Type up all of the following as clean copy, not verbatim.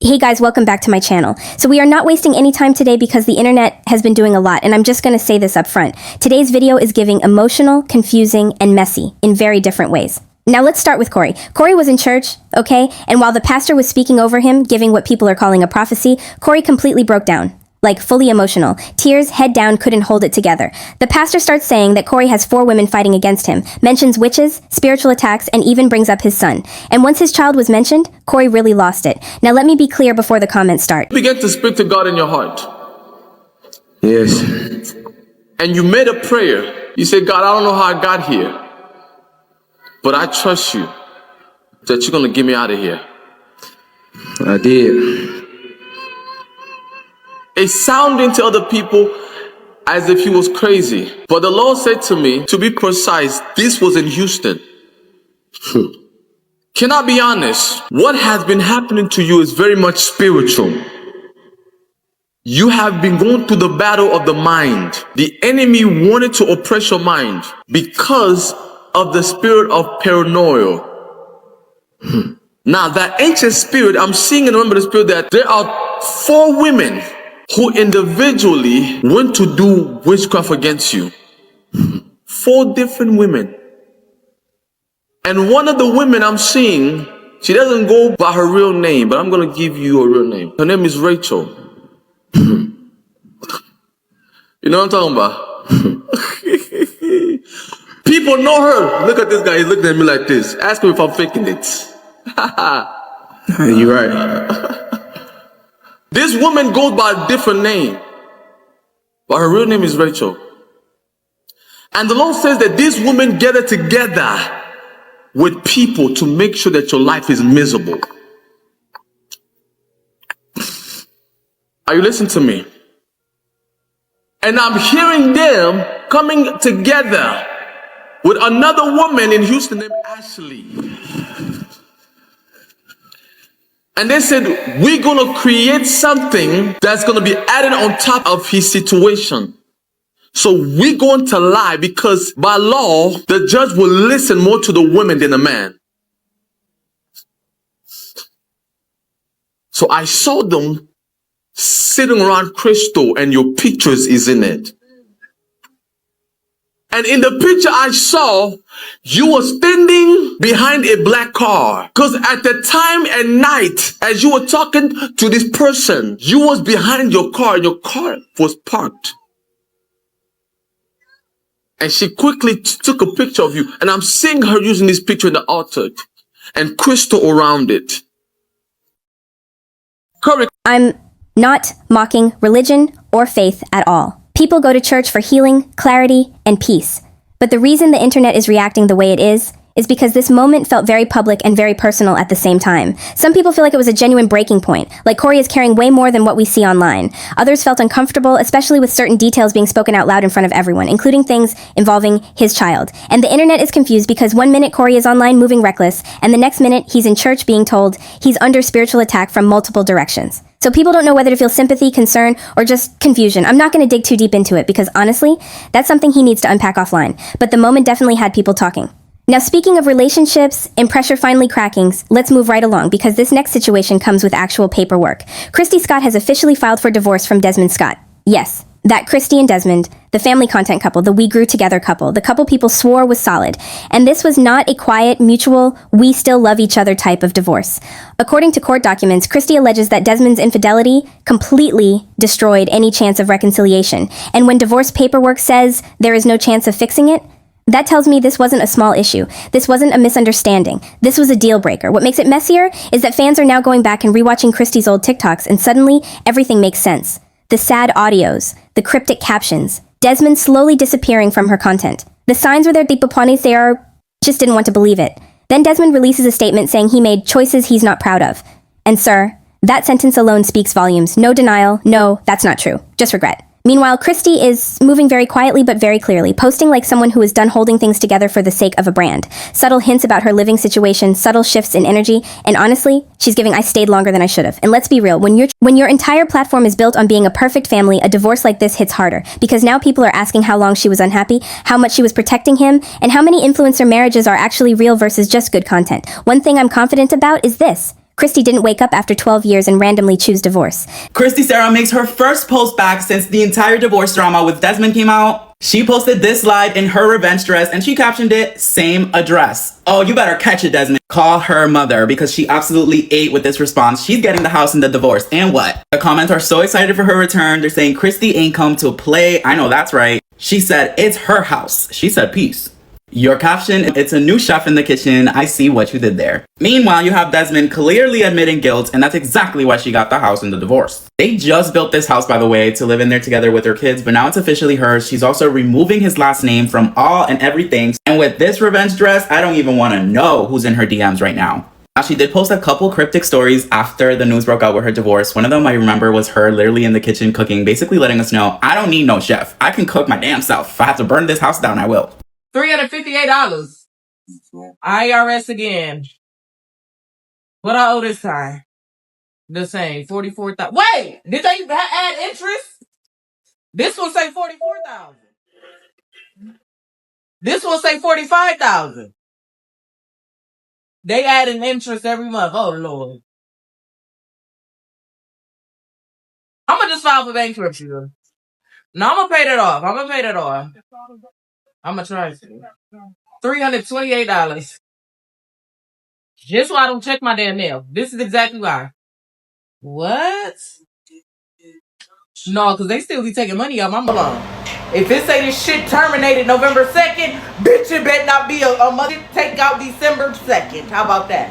Hey guys, welcome back to my channel. So we are not wasting any time today because the internet has been doing a lot, and I'm just going to say this up front. Today's video is giving emotional, confusing, and messy in very different ways. Now let's start with Corey. Corey was in church, okay? And while the pastor was speaking over him, giving what people are calling a prophecy, Corey completely broke down. Like, fully emotional. Tears, head down, couldn't hold it together. The pastor starts saying that Corey has 4 women fighting against him, mentions witches, spiritual attacks, and even brings up his son. And once his child was mentioned, Corey really lost it. Now let me be clear before the comments start. Begin to speak to God in your heart. Yes. And you made a prayer. You said, God, I don't know how I got here, but I trust you that you're going to get me out of here. I did. It sounded to other people as if he was crazy. But the Lord said to me, to be precise, this was in Houston. Can I be honest? What has been happening to you is very much spiritual. You have been going through the battle of the mind. The enemy wanted to oppress your mind because of the spirit of paranoia. Now, that ancient spirit, I'm seeing in the realm of the spirit that there are 4 women who individually went to do witchcraft against you. 4 different women. And one of the women I'm seeing, she doesn't go by her real name, but I'm going to give you a real name. Her name is Rachel. You know what I'm talking about? People know her. Look at this guy. He's looking at me like this. Ask him if I'm faking it. You're right. This woman goes by a different name, but her real name is Rachel. And the Lord says that these women gather together with people to make sure that your life is miserable. Are you listening to me? And I'm hearing them coming together with another woman in Houston named Ashley. And they said, we're going to create something that's going to be added on top of his situation. So we're going to lie because by law, the judge will listen more to the women than the man. So I saw them sitting around Crystal and your pictures is in it. And in the picture I saw, you were standing behind a black car. Because at the time at night, as you were talking to this person, you was behind your car. Your car was parked. And she quickly took a picture of you. And I'm seeing her using this picture in the altar. And Crystal around it. Correct. I'm not mocking religion or faith at all. People go to church for healing, clarity, and peace. But the reason the internet is reacting the way it is because this moment felt very public and very personal at the same time. Some people feel like it was a genuine breaking point, like Corey is carrying way more than what we see online. Others felt uncomfortable, especially with certain details being spoken out loud in front of everyone, including things involving his child. And the internet is confused because one minute Corey is online moving reckless, and the next minute he's in church being told he's under spiritual attack from multiple directions. So people don't know whether to feel sympathy, concern, or just confusion. I'm not going to dig too deep into it because honestly, that's something he needs to unpack offline. But the moment definitely had people talking. Now, speaking of relationships and pressure finally cracking, let's move right along because this next situation comes with actual paperwork. Kristy Scott has officially filed for divorce from Desmond Scott. Yes, that Kristy and Desmond, the family content couple, the we grew together couple, the couple people swore was solid. And this was not a quiet, mutual, we still love each other type of divorce. According to court documents, Kristy alleges that Desmond's infidelity completely destroyed any chance of reconciliation. And when divorce paperwork says there is no chance of fixing it, that tells me this wasn't a small issue. This wasn't a misunderstanding. This was a deal breaker. What makes it messier is that fans are now going back and rewatching Kristy's old TikToks, and suddenly everything makes sense. The sad audios, the cryptic captions, Desmond slowly disappearing from her content. The signs were there, they are just didn't want to believe it. Then Desmond releases a statement saying he made choices he's not proud of. And sir, that sentence alone speaks volumes. No denial, no, that's not true. Just regret. Meanwhile, Kristy is moving very quietly but very clearly, posting like someone who is done holding things together for the sake of a brand. Subtle hints about her living situation, subtle shifts in energy, and honestly, she's giving I stayed longer than I should have. And let's be real, when your entire platform is built on being a perfect family, a divorce like this hits harder, because now people are asking how long she was unhappy, how much she was protecting him, and how many influencer marriages are actually real versus just good content. One thing I'm confident about is this. Kristy didn't wake up after 12 years and randomly choose divorce. Kristy Sarah makes her first post back since the entire divorce drama with Desmond came out. She posted this slide in her revenge dress and she captioned it, "Same address." Oh, you better catch it, Desmond. Call her mother because she absolutely ate with this response. She's getting the house in the divorce. And what? The comments are so excited for her return. They're saying Kristy ain't come to play. I know that's right. She said it's her house. She said peace. Your caption, "It's a new chef in the kitchen. I see what you did there." Meanwhile, you have Desmond clearly admitting guilt, and that's exactly why she got the house in the divorce. They just built this house, by the way, to live in there together with her kids, but now it's officially hers. She's also removing his last name from all and everything. And with this revenge dress, I don't even want to know who's in her DMs right now. Now, she did post a couple cryptic stories after the news broke out with her divorce. One of them I remember was her literally in the kitchen cooking, basically letting us know, I don't need no chef. I can cook my damn self. If I have to burn this house down, I will. $358. IRS again. What I owe this time? The same. 44,000. Wait! Did they add interest? This one say 44,000. This one say 45,000. They add an interest every month. Oh Lord. I'm gonna just file for bankruptcy. No, I'm gonna pay that off. I'm gonna try to. $328. Just so I don't check my damn mail. This is exactly why. What? No, because they still be taking money out my loan. If it say this shit terminated November 2nd, bitch, it better not be a month. Take out December 2nd. How about that?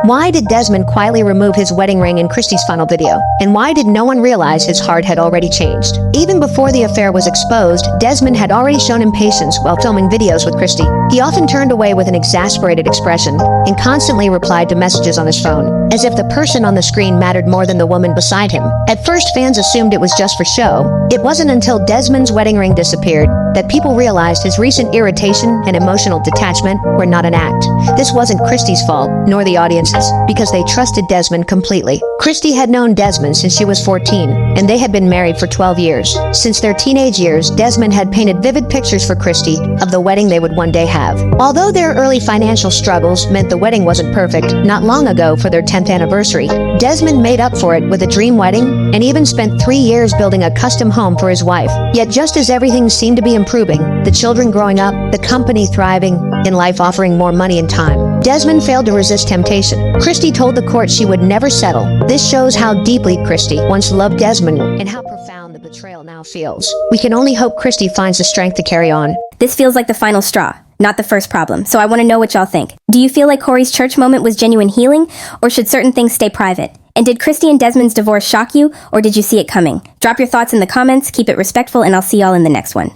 Why did Desmond quietly remove his wedding ring in Kristy's final video? And why did no one realize his heart had already changed? Even before the affair was exposed, Desmond had already shown impatience while filming videos with Kristy. He often turned away with an exasperated expression and constantly replied to messages on his phone, as if the person on the screen mattered more than the woman beside him. At first, fans assumed it was just for show. It wasn't until Desmond's wedding ring disappeared that people realized his recent irritation and emotional detachment were not an act. This wasn't Kristy's fault, nor the audience's, because they trusted Desmond completely. Kristy had known Desmond since she was 14, and they had been married for 12 years. Since their teenage years, Desmond had painted vivid pictures for Kristy of the wedding they would one day have. Although their early financial struggles meant the wedding wasn't perfect, not long ago for their 10th anniversary, Desmond made up for it with a dream wedding and even spent 3 years building a custom home for his wife. Yet just as everything seemed to be improving, the children growing up, the company thriving, and life offering more money and time, Desmond failed to resist temptation. Kristy told the court she would never settle. This shows how deeply Kristy once loved Desmond and how profound the betrayal now feels. We can only hope Kristy finds the strength to carry on. This feels like the final straw, not the first problem, so I want to know what y'all think. Do you feel like Corey's church moment was genuine healing, or should certain things stay private? And did Kristy and Desmond's divorce shock you, or did you see it coming? Drop your thoughts in the comments, keep it respectful, and I'll see y'all in the next one.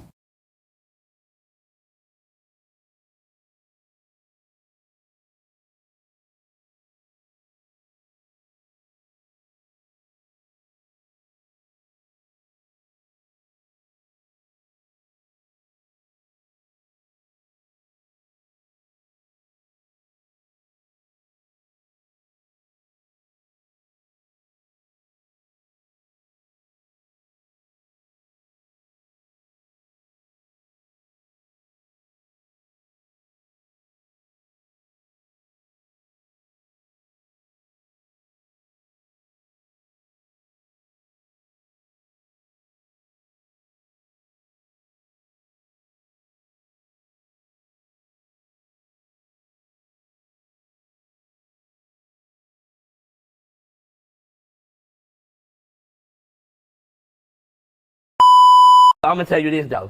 I'm gonna tell you this though.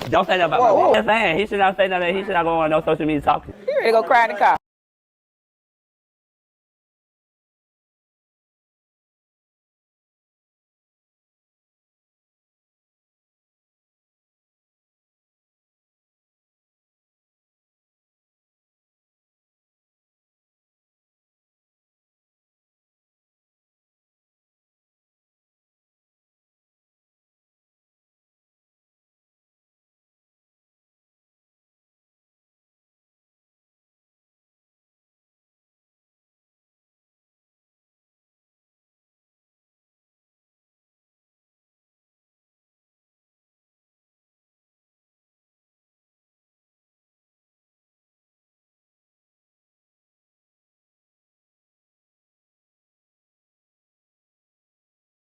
Don't say that about my man. He should not say nothing. He should not go on no social media talking. You ready to go cry in the car?